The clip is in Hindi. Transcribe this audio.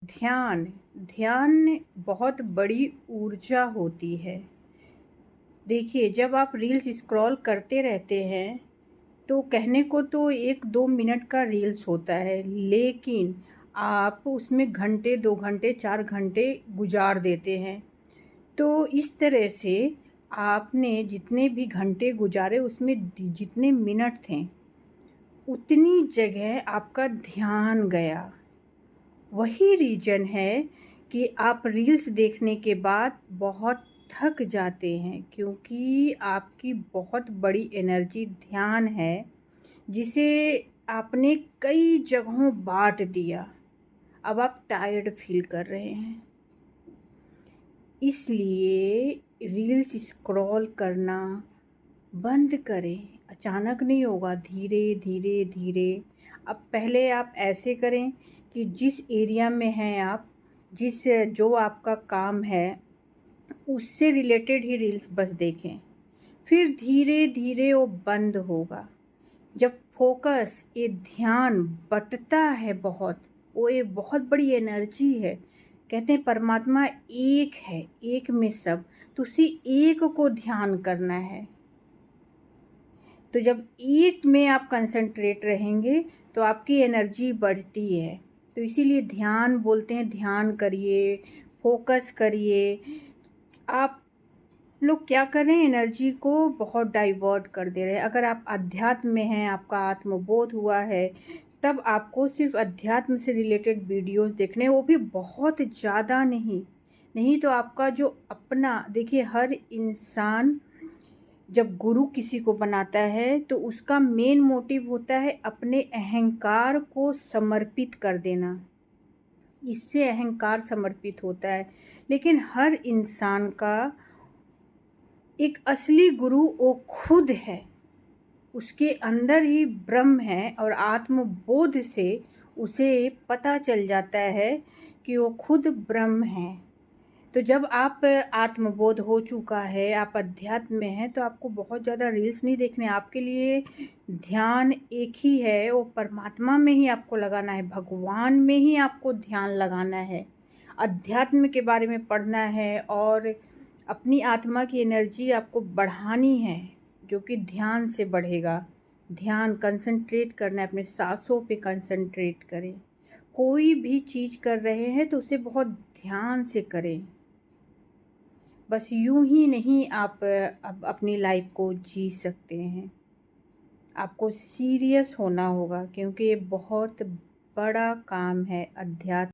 ध्यान ध्यान बहुत बड़ी ऊर्जा होती है। देखिए, जब आप रील्स स्क्रॉल करते रहते हैं तो कहने को तो 1-2 मिनट का रील्स होता है, लेकिन आप उसमें घंटे, 2 घंटे, 4 घंटे गुजार देते हैं। तो इस तरह से आपने जितने भी घंटे गुजारे उसमें जितने मिनट थे, उतनी जगह आपका ध्यान गया। वही रीज़न है कि आप रील्स देखने के बाद बहुत थक जाते हैं, क्योंकि आपकी बहुत बड़ी एनर्जी ध्यान है, जिसे आपने कई जगहों बाँट दिया। अब आप टायर्ड फ़ील कर रहे हैं। इसलिए रील्स स्क्रॉल करना बंद करें। अचानक नहीं होगा, धीरे धीरे धीरे। अब पहले आप ऐसे करें कि जिस एरिया में हैं आप, जो आपका काम है, उससे रिलेटेड ही रील्स बस देखें। फिर धीरे धीरे वो बंद होगा। जब फोकस, ये ध्यान बँटता है बहुत, वो एक बहुत बड़ी एनर्जी है। कहते हैं परमात्मा एक है, एक में सब, तो उसी एक को ध्यान करना है। तो जब एक में आप कंसंट्रेट रहेंगे तो आपकी एनर्जी बढ़ती है। तो इसीलिए ध्यान बोलते हैं, ध्यान करिए, फोकस करिए। आप लोग क्या करें, एनर्जी को बहुत डाइवर्ट कर दे रहे हैं। अगर आप अध्यात्म में हैं, आपका आत्मबोध हुआ है, तब आपको सिर्फ अध्यात्म से रिलेटेड वीडियोस देखने हैं, वो भी बहुत ज़्यादा नहीं। नहीं तो आपका जो अपना, देखिए हर इंसान जब गुरु किसी को बनाता है तो उसका मेन मोटिव होता है अपने अहंकार को समर्पित कर देना। इससे अहंकार समर्पित होता है। लेकिन हर इंसान का एक असली गुरु वो खुद है। उसके अंदर ही ब्रह्म है और आत्मबोध से उसे पता चल जाता है कि वो खुद ब्रह्म है। तो जब आप आत्मबोध हो चुका है, आप अध्यात्म में हैं, तो आपको बहुत ज़्यादा रील्स नहीं देखने। आपके लिए ध्यान एक ही है, वो परमात्मा में ही आपको लगाना है, भगवान में ही आपको ध्यान लगाना है। अध्यात्म के बारे में पढ़ना है और अपनी आत्मा की एनर्जी आपको बढ़ानी है, जो कि ध्यान से बढ़ेगा। ध्यान कंसंट्रेट करना है, अपने सांसों पे कंसंट्रेट करें। कोई भी चीज़ कर रहे हैं तो उसे बहुत ध्यान से करें। बस यूं ही नहीं आप अब अपनी लाइफ को जी सकते हैं। आपको सीरियस होना होगा, क्योंकि ये बहुत बड़ा काम है अध्यात्म।